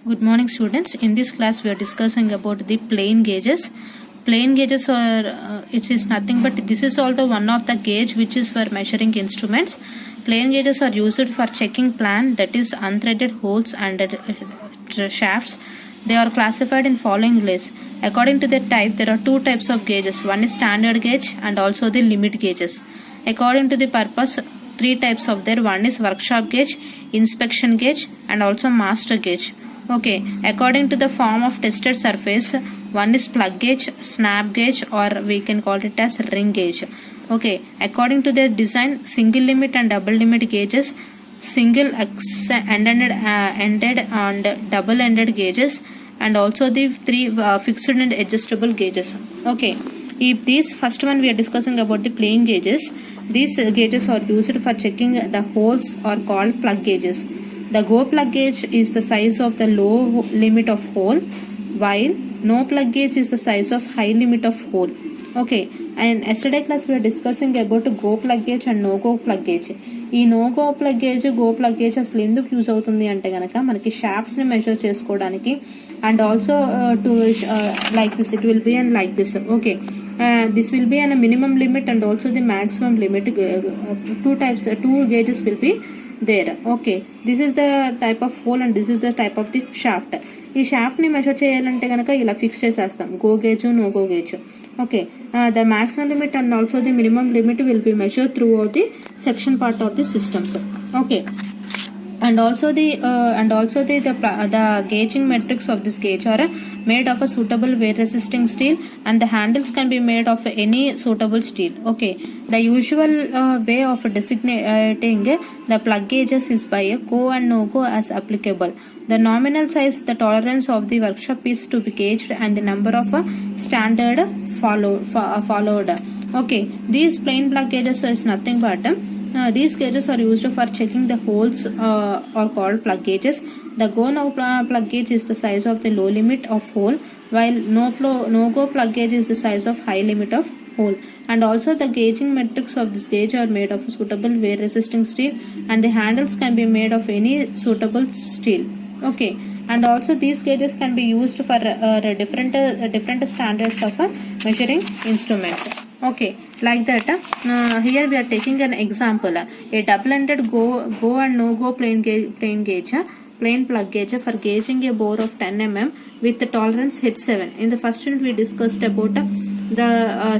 Good morning, students. In this class, we are discussing about the plane gauges. Plane gauges are it is nothing but this is also one of the gauge which is for measuring instruments. Plane gauges are used for checking plan, that is unthreaded holes and shafts. They are classified in following list. According to their type, there are two types of gauges. One is standard gauge and also the limit gauges. According to the purpose, three types of there. One is workshop gauge, inspection gauge, and also master gauge. Okay, according to the form of tested surface, one is plug gauge, snap gauge, or we can call it as ring gauge. Okay, according to their design, single limit and double limit gauges, single ended and double ended gauges, and also the three fixed and adjustable gauges. Okay, if these first one we are discussing about the plane gauges. These gauges are used for checking the holes are called plug gauges. The go plug gauge is the size of the low limit of hole, while no plug gauge is the size of high limit of hole. Okay, and yesterday class we are discussing about go plug gauge and no go plug gauge. ఈ no go plug gauge go plug gauge అసలు ఎందుకు use అవుతుంది అంటే కనుక మనకి షాఫ్ట్స్ని measure చేసుకోవడానికి and also to like this it will be and like this. Okay, this will be an a minimum limit and also the maximum limit. Two gauges will be there. Okay, this is the type of hole and this is the type of the shaft. ఈ shaft ని measure చేయాలంటే కనుక ఇలా fix చేసేస్తాం, go gauge no go gauge. Okay, the maximum limit and also the minimum limit will be measured throughout the section part of the systems. Okay, and also the gauging metrics of this gauge are made of a suitable wear resisting steel, and the handles can be made of any suitable steel. Okay, the usual way of designating the plug gauges is by a go and no go as applicable. The nominal size, the tolerance of the workshop is to be gauged, and the number of standard followed. Okay, these plain plug gauges is nothing but these gauges are used for checking the holes are called plug gauges. The go no plug gauge is the size of the low limit of hole, while no go plug gauge is the size of high limit of hole. And also the gauging metrics of this gauge are made of suitable wear resisting steel, and the handles can be made of any suitable steel. Okay, and also these gauges can be used for different standards of measuring instruments. Okay, like that here we are taking an example, a double-ended go and no go plain gauge, plain plug gauge for gauging a bore of 10 mm with the tolerance H7. In the first unit we discussed about the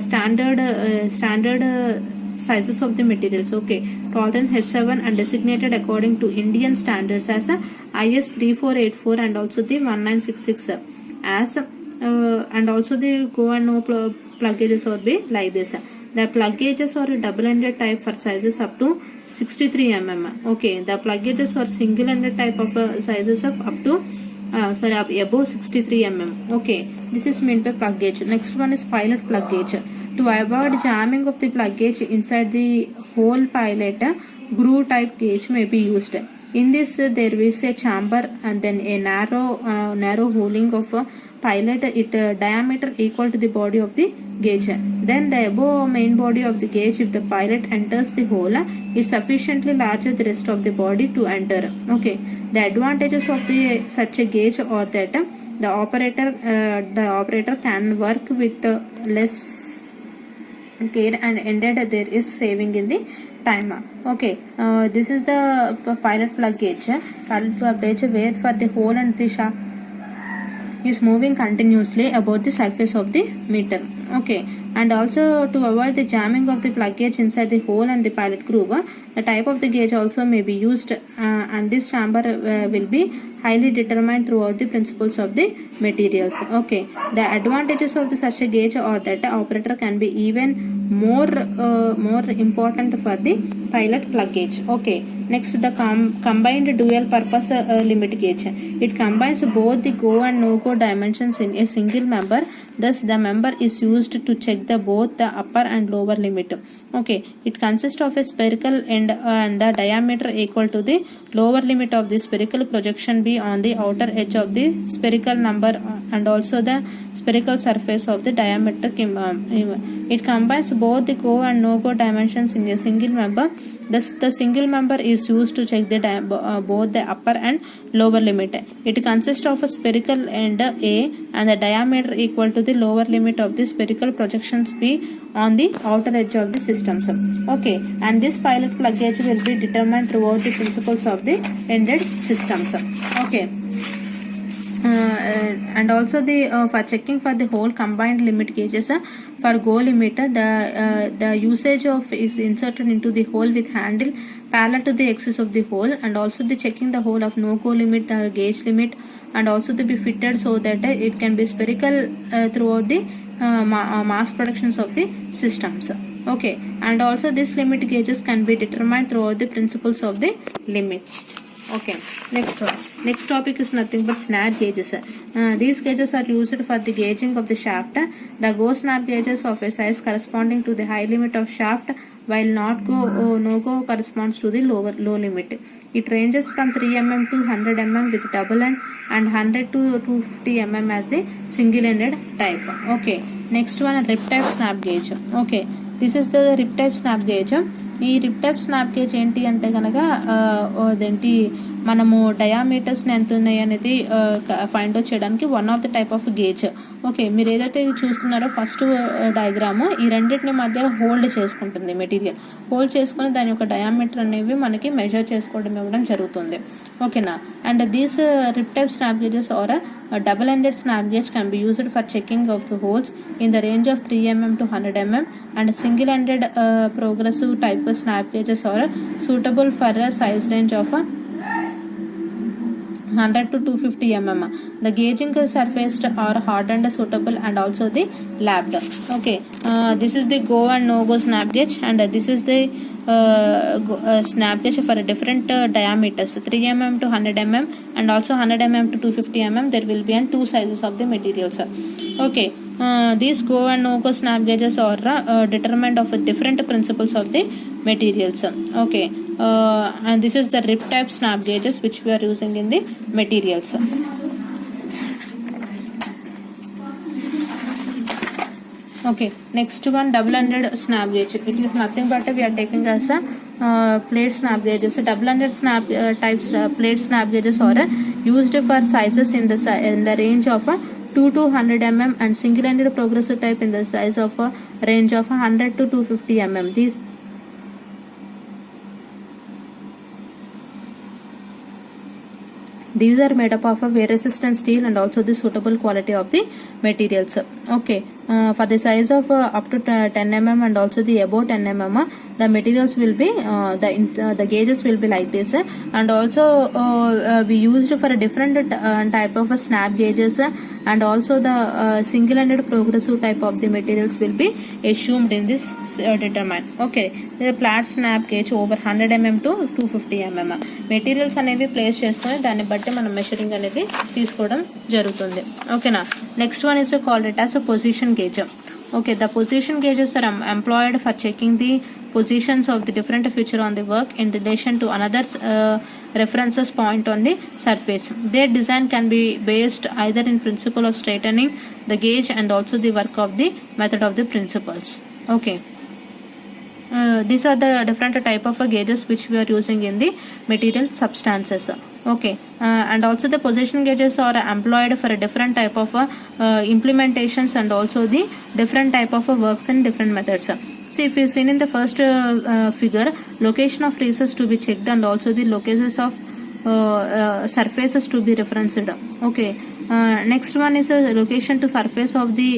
standard sizes of the materials. Okay, tolerance H7 and designated according to Indian standards as IS 3484 and also the 1966 as and also the go and no plug gauges will be like this. The plug gauges are double-ended type for sizes up to 63 mm. Okay, the plug gauges are single-ended type of sizes of up to above 63 mm. Okay, this is meant by plug gauge. Next one is pilot plug gauge. To avoid jamming of the plug gauge inside the whole pilot, groove type gauge may be used. In this there is a chamber and then a narrow holing of a pilot, it diameter equal to the body of the gauge. Then the above main body of the gauge, if the pilot enters the hole, it sufficiently larger the rest of the body to enter. Okay, the advantages of the such a gauge are that the operator can work with less care and ended there is saving in the time. Okay, this is the pilot plug gauge. Pilot plug gauge where for the hole and the shaft is moving continuously about the surface of the meter. Okay, and also to avoid the jamming of the plug gauge inside the hole and the pilot groove, the type of the gauge also may be used, and this chamber will be highly determined throughout the principles of the materials. Okay, the advantages of the such a gauge are that the operator can be even more important for the pilot plug gauge. Okay, next the combined dual purpose limit gauge. It combines both the go and no go dimensions in a single member. Thus the member is used to check both the upper and lower limit. Okay, it consists of a spherical end and the diameter equal to the lower limit of the spherical projection be on the outer edge of the spherical number and also the spherical surface of the diameter. It combines both the go and no go dimensions in a single member Thus, the single member is used to check the both the upper and lower limit. It consists of a spherical end A and the diameter equal to the lower limit of the spherical projections B on the outer edge of the systems. Okay, and this pilot plug gauge will be determined throughout the principles of the ended systems. Okay. And also the for checking for the whole combined limit gauges, for go limiter the usage of is inserted into the hole with handle parallel to the axis of the hole, and also the checking the hole of no go limit, the gauge limit, and also to be fitted so that it can be spherical throughout the mass productions of the systems. Okay, and also this limit gauges can be determined throughout the principles of the limit. Okay, next topic is nothing but snap gauges. These gauges are used for the gauging of the shaft. The go snap gauges of a size corresponding to the high limit of shaft, while no go corresponds to the low limit. It ranges from 3 mm to 100 mm with double end, and 100 to 250 mm as the single ended type. Okay, next one, rip type snap gauge. Okay, this is the rip type snap gauge. ఈ రిప్ type snap gauge ఏంటి అంటే కనుక అదేంటి మనము డయామీటర్స్ని ఎంత ఉన్నాయి అనేది find out చేయడానికి one of the type of gauge. Okay, మీరు ఏదైతే ఇది చూస్తున్నారో ఫస్ట్ డయాగ్రామ్, ఈ రెండింటిని మధ్యలో హోల్డ్ చేసుకుంటుంది మెటీరియల్. హోల్డ్ చేసుకుని దాని యొక్క డయామీటర్ అనేవి మనకి మెజర్ చేసుకోవడం ఇవ్వడం జరుగుతుంది. ఓకేనా, and these rip type snap gauges are double ended snap gauge can be used for checking of the holes in the range of 3 mm to 100 mm, and single ended progressive type of snap gauges are suitable for a size range of 100 to 250 mm. The gauging surface are hardened, suitable, and also the lapped. Okay, this is the go and no go snap gauge, and this is the snap gauge for different diameters, 3 mm to 100 mm, and also 100 mm to 250 mm. There will be two sizes of the materials. Okay, these go and no go snap gauges are determined of different principles of the materials. Okay, and this is the rip type snap gauges which we are using in the materials. Okay, next one, double ended snap gauge. It is nothing but we are taking as a plate snap gauges. Double ended snap types plate snap gauges are used for sizes in the range of 2 to 100 mm, and single ended progressive type in the size of range of 100 to 250 mm. These are made up of a wear resistant steel and also the suitable quality of the materials. Okay, for the size of up to 10 mm and also the above 10 mm, the materials will be the gauges will be like this. And also we used for a different type of snap gauges, and also the single ended progressive type of the materials will be assumed in this determined. Okay, the flat snap gauge over 100 mm to 250 mm materials అనేవి place చేసుకొని దాన్ని బట్టి మనం measuring అనేది తీసుకోవడం జరుగుతుంది. ఓకేనా, next one is called it as a position gauge. Okay, the position gauges are employed for checking the positions of the different feature on the work in relation to another references point on the surface. Their design can be based either in principle of straightening the gauge and also the work of the method of the principles. Okay, these are the different type of gauges which we are using in the material substances. Okay, and also the position gauges are employed for a different type of implementations and also the different type of works and different methods. See, if you seen in the first figure, location of creases to be checked and also the locations of surfaces to be referenced. Okay, next one is a location to surface of the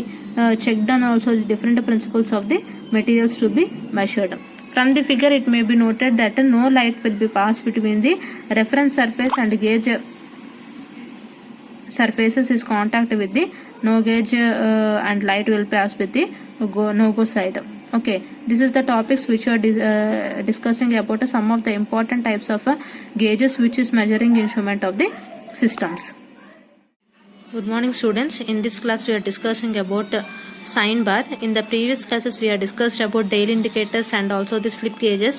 checked and also the different principles of the materials to be measured. From the figure it may be noted that no light will be passed between the reference surface and gauge surfaces is contact with the no gauge and light will pass with the no go side. Okay, this is the topics which are discussing about some of the important types of gauges which is measuring instrument of the systems. Good morning students. In this class we are discussing about sign bar. In the previous classes we have discussed about dial indicators and also the slip gauges.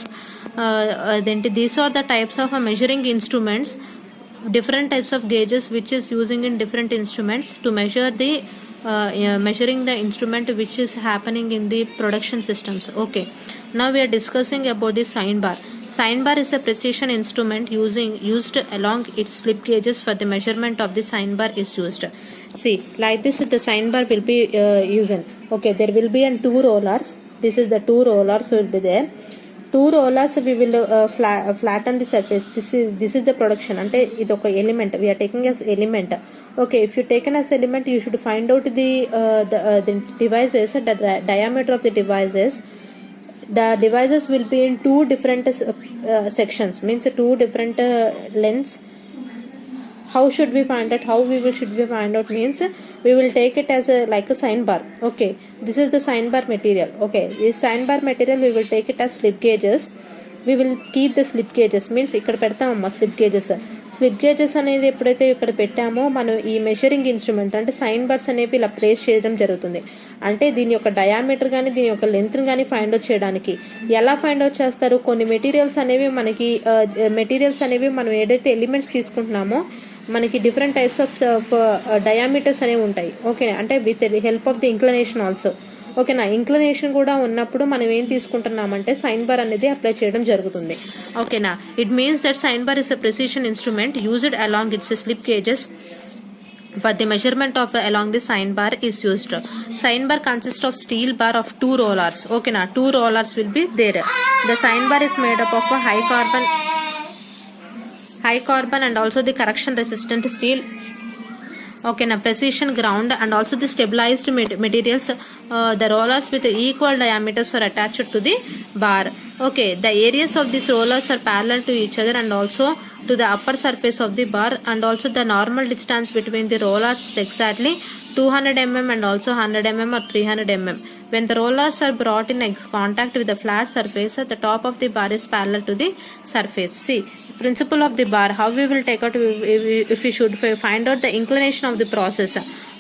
Then these are the types of measuring instruments, different types of gauges which is using in different instruments to measure the measuring the instrument which is happening in the production systems. Okay, now we are discussing about the sign bar. Sign bar is a precision instrument used along its slip gauges for the measurement of the sign bar is used. See, like this the sign bar will be used. Okay, there will be two rollers. This is the two rollers will be there. Two rollers we will flatten the surface. This is the production. Ante idu oka element we are taking as element. Okay, if you taken as element, you should find out the devices, the diameter of the devices. The devices will be in two different sections, means two different lengths. How should we find out? Should we find out means we will take it as like a sign bar. Okay, this is the sign bar material. Okay, this sign bar material we will take it as slip gauges. We will keep the slip gauges, means ఇక్కడ పెడతామమ్మా slip gauges అనేది ఎప్పుడైతే ఇక్కడ పెట్టామో మనం ఈ measuring instrument అంటే sign bars అనేవి ఇలా ప్లేస్ చేయడం జరుగుతుంది. అంటే దీని యొక్క డయామీటర్ కానీ దీని యొక్క లెంత్ కానీ ఫైండ్ అవుట్ చేయడానికి ఎలా ఫైండ్ అవుట్ చేస్తారు? కొన్ని మెటీరియల్స్ అనేవి మనం ఏదైతే ఎలిమెంట్స్ తీసుకుంటున్నామో మనకి డిఫరెంట్ టైప్స్ ఆఫ్ డయామీటర్స్ అనేవి ఉంటాయి. ఓకే, అంటే with help of the inclination also. ఓకేనా, ఇంక్లినేషన్ కూడా ఉన్నప్పుడు మనం ఏం తీసుకుంటున్నామంటే సైన్ బార్ అనేది అప్లై చేయడం జరుగుతుంది. ఓకేనా, it means that sine bar is a precision instrument used along its slip gauges for the measurement of along the sign bar is used. Sign bar consists of steel bar of two rollers. Okay, now two rollers will be there. The sign bar is made up of a high carbon and also the corrosion resistant steel. Okay, now precision ground and also the stabilized materials. The rollers with equal diameters are attached to the bar. Okay, the areas of these rollers are parallel to each other and also to the upper surface of the bar, and also the normal distance between the rollers is exactly 200 mm and also 100 mm or 300 mm. When the rollers are brought in contact with the flat surface, the top of the bar is parallel to the surface. See, principle of the bar, how we will take out if we should find out the inclination of the process.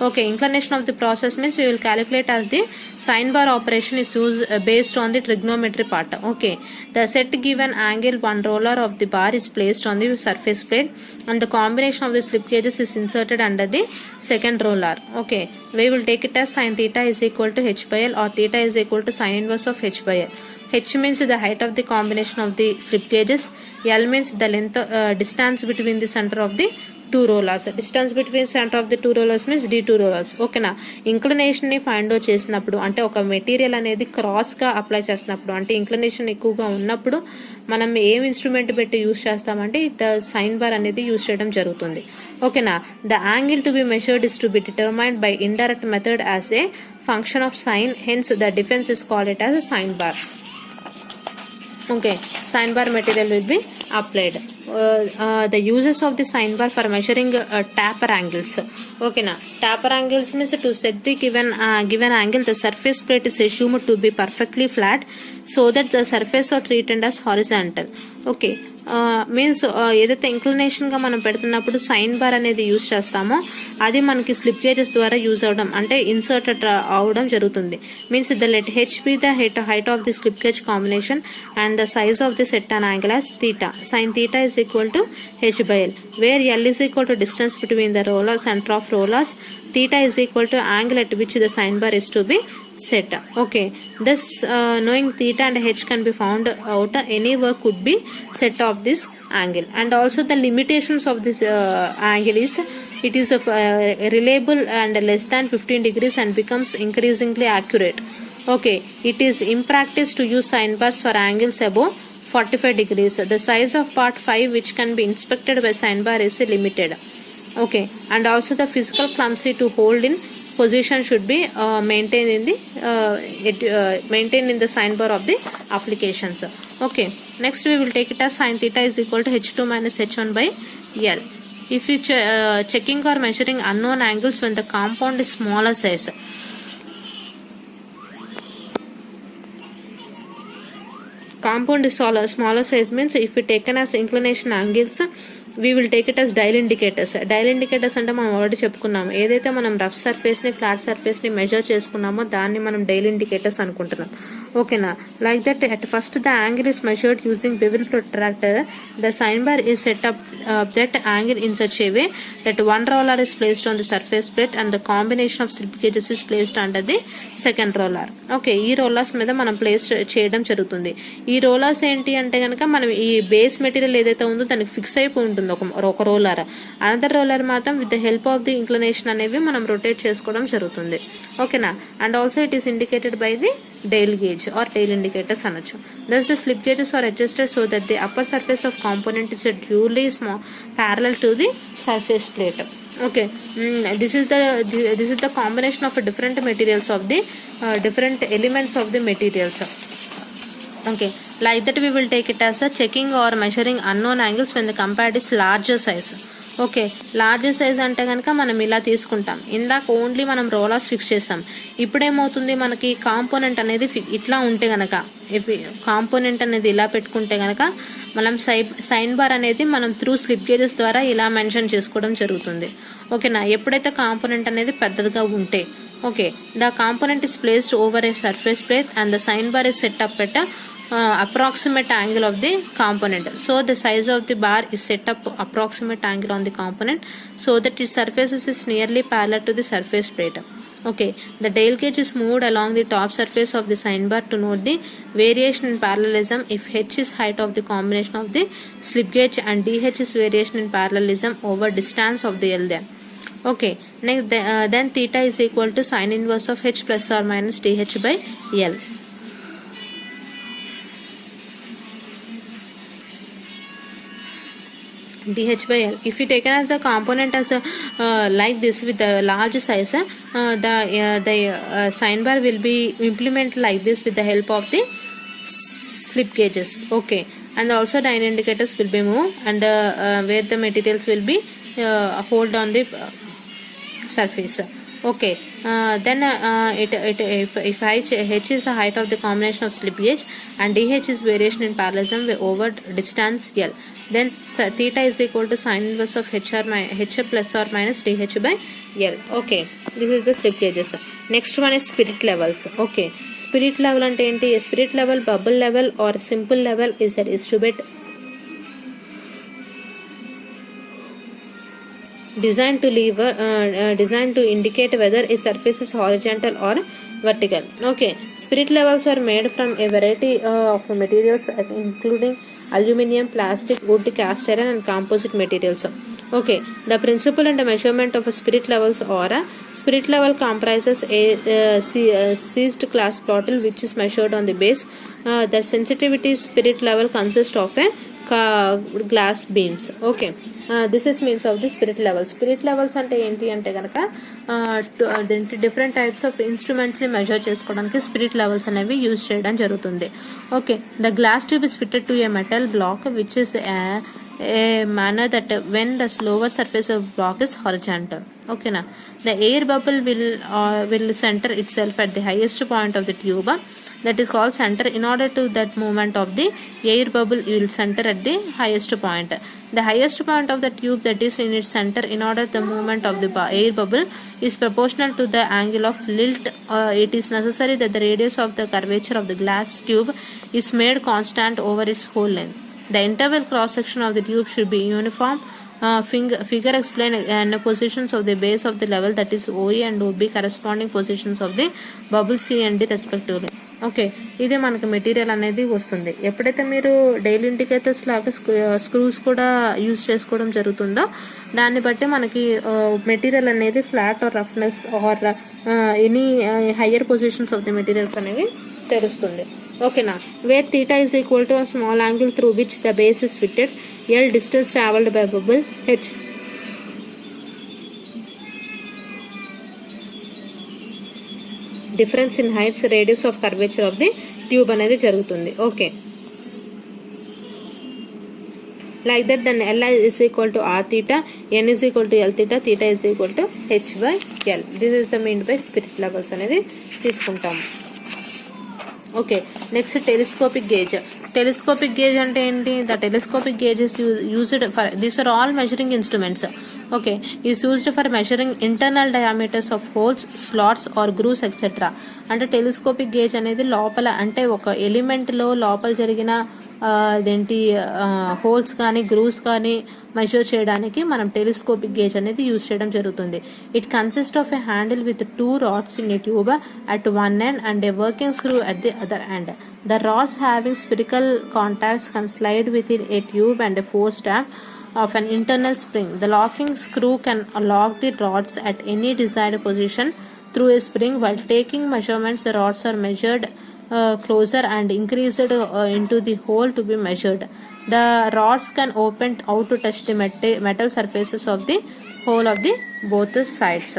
Okay, inclination of the process means we will calculate as the sign bar operation is used based on the trigonometry part. Okay, the set given angle one roller of the bar is placed on the surface plate and the combination of the slip gauges is inserted under the second roller. Okay, we will take it as sin theta is equal to h by l or theta is equal to sin inverse of h by l. H means the height of the combination of the slip gauges. L means the length distance between the center of the two rollers. Distance between center of the two rollers means d2 rollers. ఓకేనా, inclination ని find out చేసినప్పుడు అంటే ఒక material అనేది cross గా apply చేసినప్పుడు అంటే inclination ఎక్కువగా ఉన్నప్పుడు మనం ఏం ఇన్స్ట్రుమెంట్ పెట్టి యూజ్ చేస్తామంటే ద సైన్ బార్ అనేది యూజ్ చేయడం జరుగుతుంది. ఓకేనా, the angle to be measured is to be determined by indirect method as a function of sine, hence the difference is called it as a sign bar. Okay, sign bar material will be applied. The uses of the sign bar for measuring taper angles. Okay, now taper angles means to set the given angle, the surface plate is assumed to be perfectly flat so that the surface are treated as horizontal. Okay, means ఏదైతే inclination గా మనం పెడుతున్నప్పుడు sign bar అనేది use చేస్తామో అది మనకి slip gauges ద్వారా use అవడం అంటే ఇన్సర్ట్ అవడం జరుగుతుంది. Means the let H be the height of the slip gauge combination and the size of the set and angle as theta. Sin theta is equal to h by l, where l is equal to distance between the roller center of rollers. Theta is equal to angle at which the sign bar is to be set. Okay, thus knowing theta and h can be found out, any work could be set of this angle. And also the limitations of this angle is it is reliable and less than 15 degrees and becomes increasingly accurate. Okay, it is impractice to use sign bars for angles above 45 degrees. The size of part 5 which can be inspected by sign bar is limited. Okay, and also the physical clumsy to hold in position should be maintained in the sign bar of the applications. Okay, next we will take it as sin theta is equal to h2 minus h1 by l. If you checking or measuring unknown angles when the compound is smaller size. Compound is smaller size means if we taken as inclination angles we will take it as dial indicators. Dial indicators అంటే మనం already చెప్పుకున్నాం, ఏదైతే మనం rough surface ని flat surface ని measure చేసుకున్నామో దాన్ని మనం డైల్ ఇండికేటర్స్ అనుకుంటున్నాం. ఓకేనా. Like that at first the angle is measured using bevel protractor. The sign bar is set up that angle in such a way that one roller is placed on the surface plate and the combination of slip gauges is placed under the second roller. Okay, ఈ rollers మీద మనం place చేయడం జరుగుతుంది. ఈ rollers ఏంటి అంటే కనుక మనం ఈ బేస్ మెటీరియల్ ఏదైతే ఉందో దానికి ఫిక్స్ అయిపోయి ఉంటుంది ఒక రోలర్. అనదర్ రోలర్ మాత్రం with the help of the inclination అనేవి మనం రొటేట్ చేసుకోవడం జరుగుతుంది. ఓకేనా. And also it is indicated by the dial gauge or dial indicators అనొచ్చు. Thus the slip gauges are adjusted so that the upper surface of component is duly small parallel to the surface plate. Okay, this is the combination of different materials of the different elements of the materials. Okay, like that we will take it as a checking or measuring unknown angles when the compared is larger size. Okay, large size అంటే కనుక మనం ఇలా తీసుకుంటాం. ఇందాక only మనం rollers fix చేస్తాం. ఇప్పుడేమవుతుంది, మనకి component అనేది ఇట్లా ఉంటే గనక, కాంపోనెంట్ అనేది ఇలా పెట్టుకుంటే గనక మనం సైన్ బార్ అనేది మనం త్రూ స్లిప్ గేజెస్ ద్వారా ఇలా మెన్షన్ చేసుకోవడం జరుగుతుంది. ఓకేనా. ఎప్పుడైతే కాంపోనెంట్ అనేది పెద్దదిగా ఉంటే, okay, the component is placed over a surface plate and the sine bar is set up at approximate angle of the component. So the size of the bar is set up approximate angle on the component so that its surfaces is nearly parallel to the surface plate. Okay, the dial gauge is moved along the top surface of the sign bar to note the variation in parallelism if h is height of the combination of the slip gauge and dh is variation in parallelism over distance of the L there. Okay, next then theta is equal to sin inverse of h plus or minus dh by L. dh by L. If you taken as the component as like this with the large size, the sign bar will be implemented like this with the help of the slip gauges. Okay, and also dyne indicators will be moved and where the materials will be hold on the surface. Okay, then if h is the height of the combination of slip gauge and dh is variation in parallelism over distance L, then theta is equal to sin inverse of h plus or minus dh by L. Okay, this is the slip gauges. Next one is spirit levels. Okay, spirit level ante enti? Spirit level, bubble level or simple level is a distribute designed to indicate whether a surface is horizontal or vertical. Okay, spirit levels are made from a variety of materials including aluminum, plastic, wood, cast iron and composite materials. Okay, the principle and the measurement of a spirit levels are spirit level comprises a seized glass bottle which is measured on the base. The sensitivity spirit level consists of a glass beams. Okay, this is means of the spirit levels. Spirit levels ante enti ante ganaka different types of instruments ni measure chesukodaniki spirit levels అనేవి use చేయడం జరుగుతుంది. Okay, the glass tube is fitted to a metal block which is a manner that when the lower surface of block is horizontal. Okay na, the air bubble will center itself at the highest point of the tube, that is called center. In order to that movement of the air bubble will center at the highest point. The highest point of the tube that is in its center, in order the movement of the air bubble is proportional to the angle of lilt. It is necessary that the radius of the curvature of the glass tube is made constant over its whole length. The interval cross section of the tube should be uniform. Figure explain positions of the base of the level, that is OE and OB, corresponding positions of the bubble C and D respectively. Okay, ఇదే మనకి material అనేది వస్తుంది. ఎప్పుడైతే మీరు dial indicators లాగా screws కూడా use చేసుకోవడం జరుగుతుందో దాన్ని బట్టి మనకి మెటీరియల్ అనేది flat or roughness or any higher positions of the materials అనేవి తెలుస్తుంది. ఓకేనా, where theta is equal to small angle through which the base is fitted, L distance traveled by bubble, H difference in heights, radius of curvature of the tube అనేది జరుగుతుంది. Okay, like that then L is equal to R theta, N is equal to L theta, theta is equal to H by L. This is the mean by spirit levels అనేది తీసుకుంటాము. Okay, next telescopic gauge. Telescopic gauge అంటే ఏంటి? The telescopic gauge is used for, these are all measuring instruments. Okay, is used for measuring internal diameters of holes, slots or grooves etcetera. అంటే telescopic gauge అనేది లోపల, అంటే ఒక element లో లోపల జరిగిన అదేంటి హోల్స్ కానీ గ్రూవ్స్ కానీ మెజర్ చేయడానికి మనం టెలిస్కోపిక్ గేజ్ అనేది యూజ్ చేయడం జరుగుతుంది. It consist of a handle with 2 rods in a tube at one end and a working screw at the other end. The rods having spherical contacts can slide within a tube and a force stamp of an internal spring. The locking screw can lock the rods at any desired position through a spring. While taking measurements, the rods are measured closer and increased into the hole to be measured. The rods can open out to touch the metal surfaces of the hole of the both sides.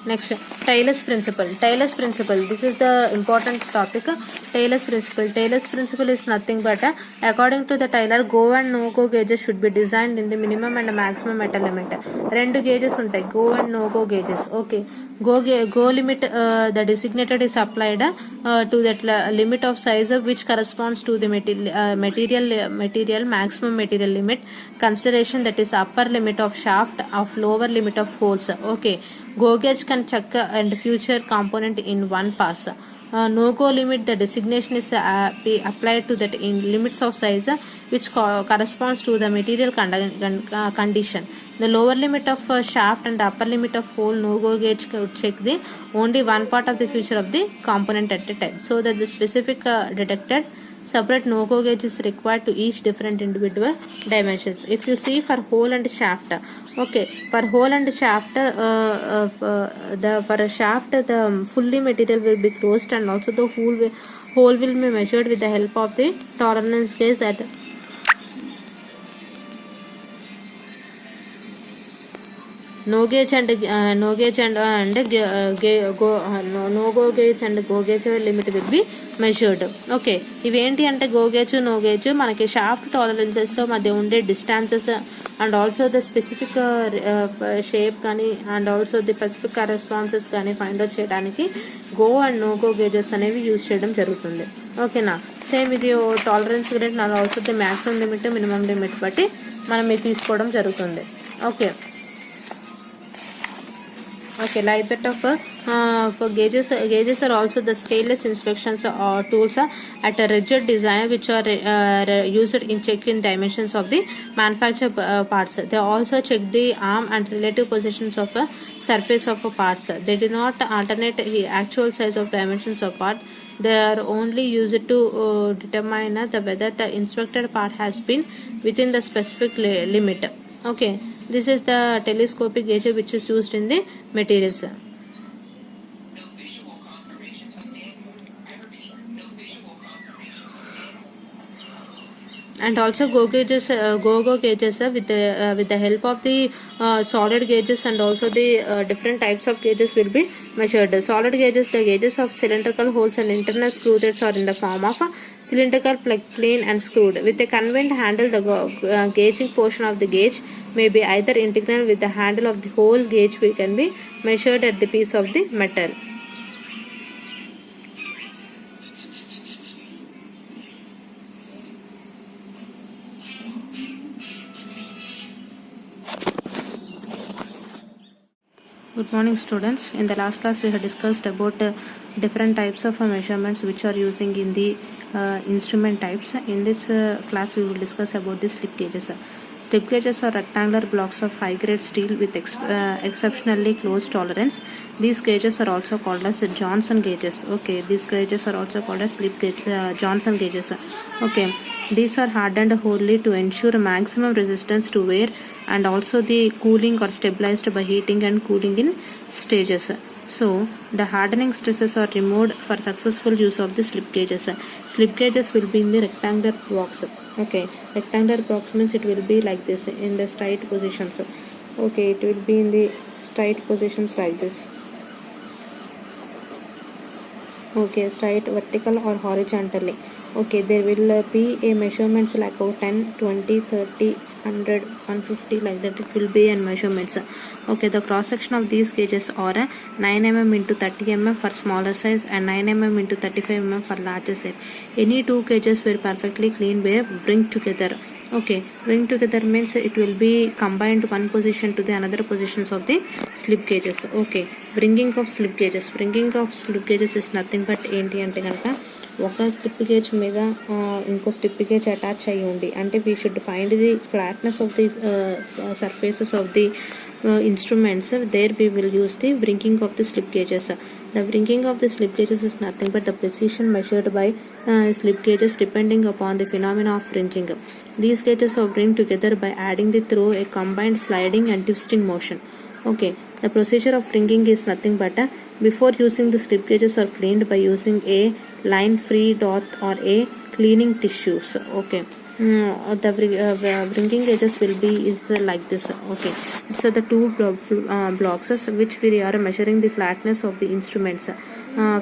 Next, Taylor's principle. Taylor's principle. This is the important topic. Taylor's principle. Taylor's principle is nothing but according to the Taylor, go and no go gauges should be designed in the minimum and maximum metal limit. రెండు gauges ఉంటాయి, go and no go gauges. Okay, go limit the designated is applied to that limit of size which corresponds to the material maximum material limit consideration, that is upper limit of shaft of lower limit of holes. Okay, go gauge can check and future component in one pass. No go limit, the designation is applied to that in limits of size which corresponds to the material condition. The lower limit of shaft and the upper limit of hole, no go gauge could check the only one part of the future of the component at a time, so that the specific detected separate no-go gauge is required to each different individual dimensions. If you see for hole and shaft, okay, for hole and shaft, for a shaft the fully material will be closed and also the hole will be measured with the help of the tolerance gauge at no go gauge and go gauge and go gauge limit will be measured. Okay, ఇవేంటి అంటే go gauge no gauge మనకి shaft టాలరెన్సెస్లో మధ్య ఉండే distances and also the specific shape కానీ and also the specific responses కానీ find out చేయడానికి go and no go gauges అనేవి యూజ్ చేయడం జరుగుతుంది. ఓకేనా, సేమ్ ఇది టాలరెన్స్ గ్రేడ్ నాకు also the maximum limit minimum limit బట్టి మనం ఇది తీసుకోవడం జరుగుతుంది. Okay, okay, like that of for gauges are also the scaleless inspections or tools at a rigid design which are used in checking dimensions of the manufactured parts. They also check the arm and relative positions of a surface of a parts. They do not alternate the actual size of dimensions of part. They are only used to determine whether the inspected part has been within the specific limit. Okay, this is the telescopic gauge which is used in the materials. And also go gauges with the help of the solid gauges and also the different types of gauges will be measured. Solid gauges, the gauges of cylindrical holes and internal screw threads are in the form of cylindrical plane and screwed. With a convened handle, the gauging portion of the gauge may be either integral with the handle of the whole gauge which can be measured at the piece of the metal. Good morning students. In the last class we had discussed about different types of measurements which are using in the instrument types. In this class we will discuss about the slip gauges. Slip gauges are rectangular blocks of high grade steel with exceptionally close tolerance. These gauges are also called as Johnson gauges. Okay, these gauges are also called as slip gauge, Johnson gauges. Okay, these are hardened wholly to ensure maximum resistance to wear and also the cooling or stabilized by heating and cooling in stages. So the hardening stresses are removed for successful use of the slip gauges. Slip gauges will be in the rectangular box. Okay, rectangular box means it will be like this in the straight positions. Okay, it will be in the straight positions like this. Okay, straight, vertical or horizontally. Okay, there will be a measurements like 10, 20, 30, 100, 150 like that. It will be in measurements. Okay, the cross section of these gauges are 9 mm into 30 mm for smaller size and 9 mm into 35 mm for larger size. Any two gauges were perfectly clean by bring together. Okay, bring together means it will be combined one position to the another positions of the slip gauges. Okay, bringing of slip gauges. Bringing of slip gauges is nothing but ఏంటి అంటే కనుక ఒక slip gauge మీద ఇంకో slip gauge attach అయ్యి ఉంది అంటే we should find the flatness of the surfaces of the instruments. There we will use the bringing of the slip gauges. The bringing of the slip gauges is nothing but the precision measured by slip gauges depending upon the phenomena of fringing. These gauges are bring together by adding the through a combined sliding and twisting motion. Okay, the procedure of fringing is nothing but before using the slip gauges are cleaned by using a line free dot or a cleaning tissues. Okay, the bringing gauges will be is like this. Okay, so the two blocks which we are measuring the flatness of the instruments,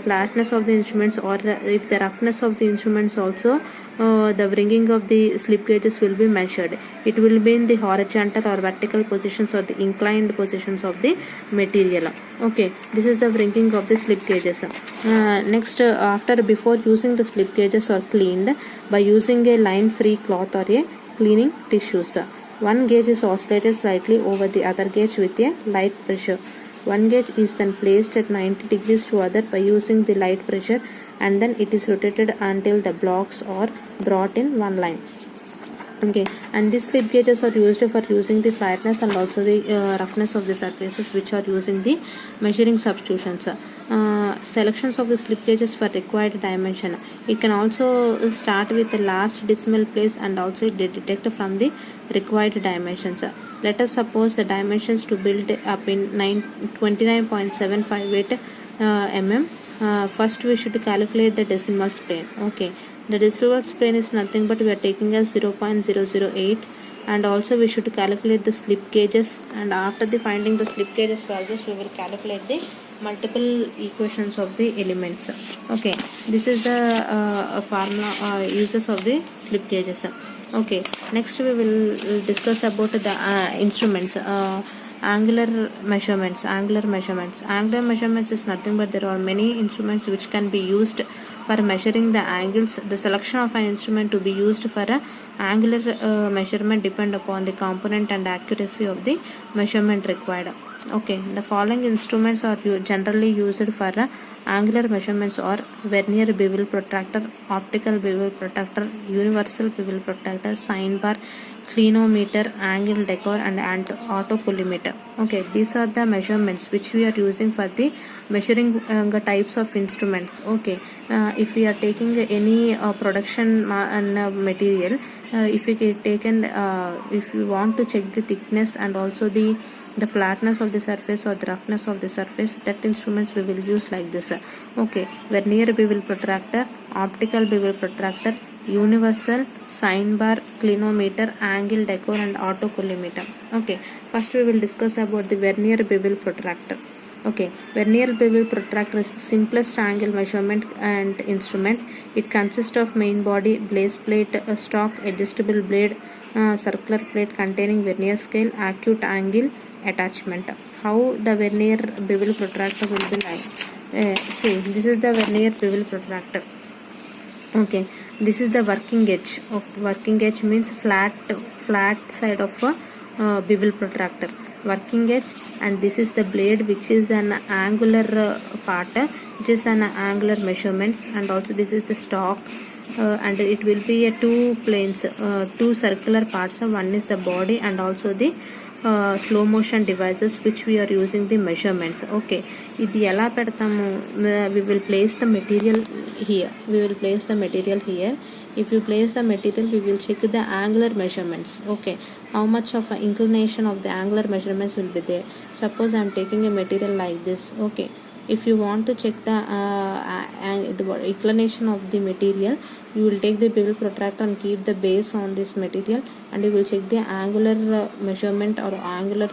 flatness of the instruments, or if the roughness of the instruments also, the bringing of the slip gauges will be measured. It will be in the horizontal or vertical positions or the inclined positions of the material. Okay, this is the bringing of the slip gauges. Next, after before using the slip gauges are cleaned by using a line free cloth or a cleaning tissues. One gauge is oscillated slightly over the other gauge with a light pressure. One gauge is then placed at 90 degrees to other by using the light pressure, and then it is rotated until the blocks are brought in one line. Okay, and these slip gauges are used for using the flatness and also the roughness of the surfaces which are using the measuring substitutions. Selections of the slip gauges for required dimension. It can also start with the last decimal place and also detect from the required dimensions. Let us suppose the dimensions to build up in 29.758 mm. First we should calculate the decimals plane. Okay, the decimals plane is nothing but we are taking as 0.008, and also we should calculate the slip gauges, and after the finding the slip gauges values we will calculate the multiple equations of the elements. Okay, this is the formula uses of the slip gauges. Okay, next we will discuss about the instruments. Angular measurements. Angular measurements is nothing but there are many instruments which can be used for measuring the angles. The selection of an instrument to be used for a angular measurement depend upon the component and accuracy of the measurement required. Okay, the following instruments are generally used for angular measurements are vernier bevel protractor, optical bevel protractor, universal bevel protractor, sine bar, clinometer, angle decor, and autocollimeter. Okay, these are the measurements which we are using for the measuring types of instruments. Okay, if we are taking any production material, if we taken if we want to check the thickness and also the flatness of the surface or the roughness of the surface, that instruments we will use like this. Okay, vernier bevel protractor, optical bevel protractor, universal, sine bar, clinometer, angle decor, and autocollimeter. Okay, first we will discuss about the vernier bevel protractor. Okay, vernier bevel protractor is the simplest angle measurement and instrument. It consists of main body, base plate, stock, adjustable blade, circular plate containing vernier scale, acute angle attachment. How the vernier bevel protractor will be like? See, this is the vernier bevel protractor. Okay, this is the working edge. Working edge means flat side of a bevel protractor. Working edge, and this is the blade which is an angular part, which is an angular measurements, and also this is the stock, and it will be a two planes, two circular parts. One is the body and also the slow motion devices which we are using the measurements. Okay, ఇది ఎలా పెడతాము? We will place the material here. If you place the material, we will check the angular measurements. Okay, how much of an inclination of the angular measurements will be there. Suppose I am taking a material like this. Okay, if you want to check the inclination of the material, you will take the bevel protractor and keep the base on this material, and you will check the angular measurement or angular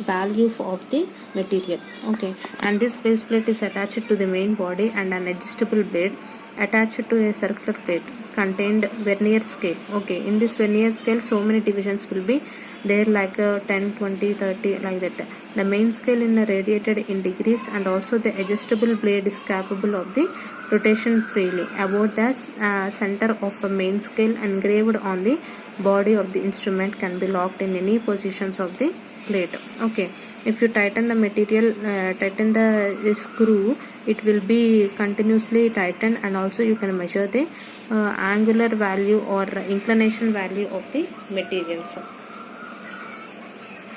value of the material. Okay, and this base plate is attached to the main body and an adjustable blade attached to a circular plate contained vernier scale. Okay, in this vernier scale so many divisions will be there, like 10, 20, 30, like that. The main scale in radiated in degrees, and also the adjustable blade is capable of the rotation freely. About the center of a main scale engraved on the body of the instrument can be locked in any positions of the plate. Okay, if you tighten the material, tighten the screw, it will be continuously tightened, and also you can measure the angular value or inclination value of the materials.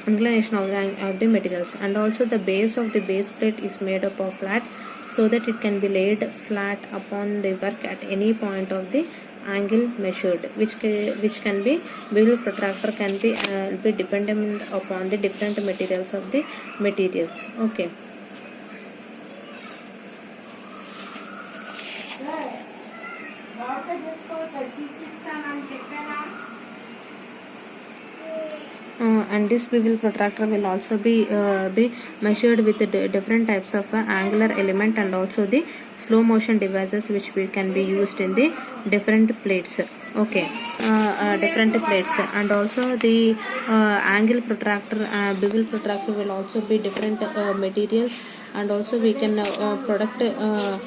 Inclination of the materials. And also the base of the base plate is made up of flat, so that it can be laid flat upon the work at any point of the angle measured, which can be bevel protractor can be dependent upon the different materials of the materials. Okay. And this bevel protractor will also be measured with the different types of angular element, and also the slow motion devices which can be used in the different plates. Okay, different plates. And also the angle protractor, bevel protractor will also be different materials, and also we can product the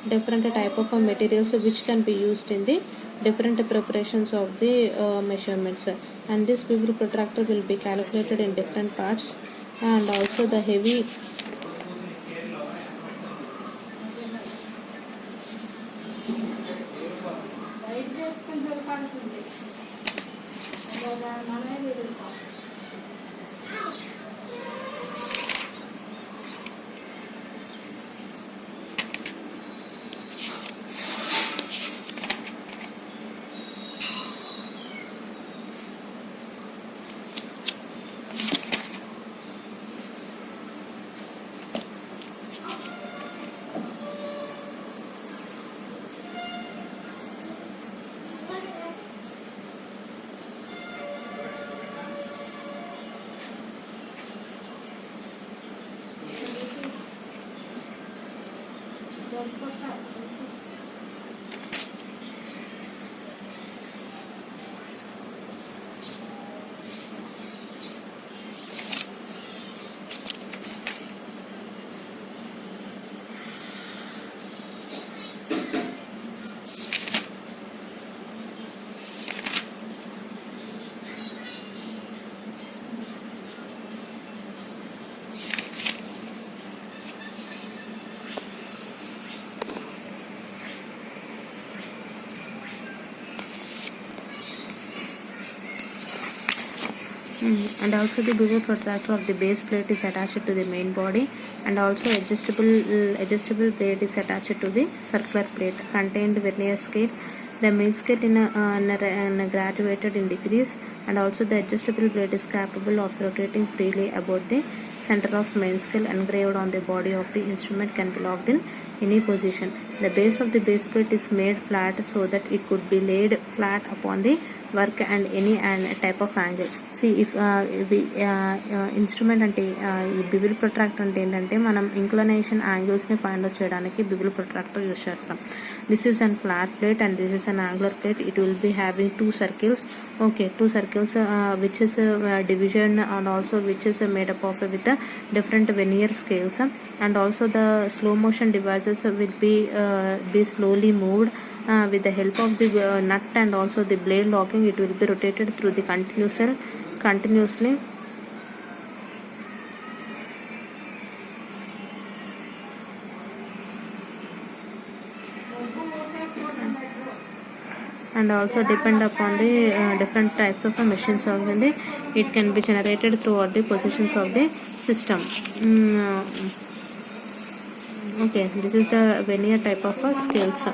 different type of materials which can be used in the different preparations of the measurements. And this bevel protractor will be calculated in different parts, and also the heavy and also the bevel protractor of the base plate is attached to the main body, and also adjustable plate is attached to the circular plate contained vernier scale. The main scale in graduated in degrees, and also the adjustable plate is capable of rotating freely about the center of main scale engraved on the body of the instrument can be locked in any position. The base of the base plate is made flat, so that it could be laid flat upon the work and any type of angle. See, if instrument అంటే ఈ బివిల్ protractor అంటే ఏంటంటే మనం inclination యాంగిల్స్ని find out చేయడానికి bevel protractor use చేస్తాం. This is an flat plate and this is an angular plate. It will be having two circles. Okay, two circles which is division, and also which is made up of with different vernier scales, and also the slow motion devices will be slowly moved with the help of the nut and also the blade locking. It will be rotated through the continuously. And also depend upon the different types of machines of the it can be generated throughout the positions of the system. Okay, this is the vernier type of scales.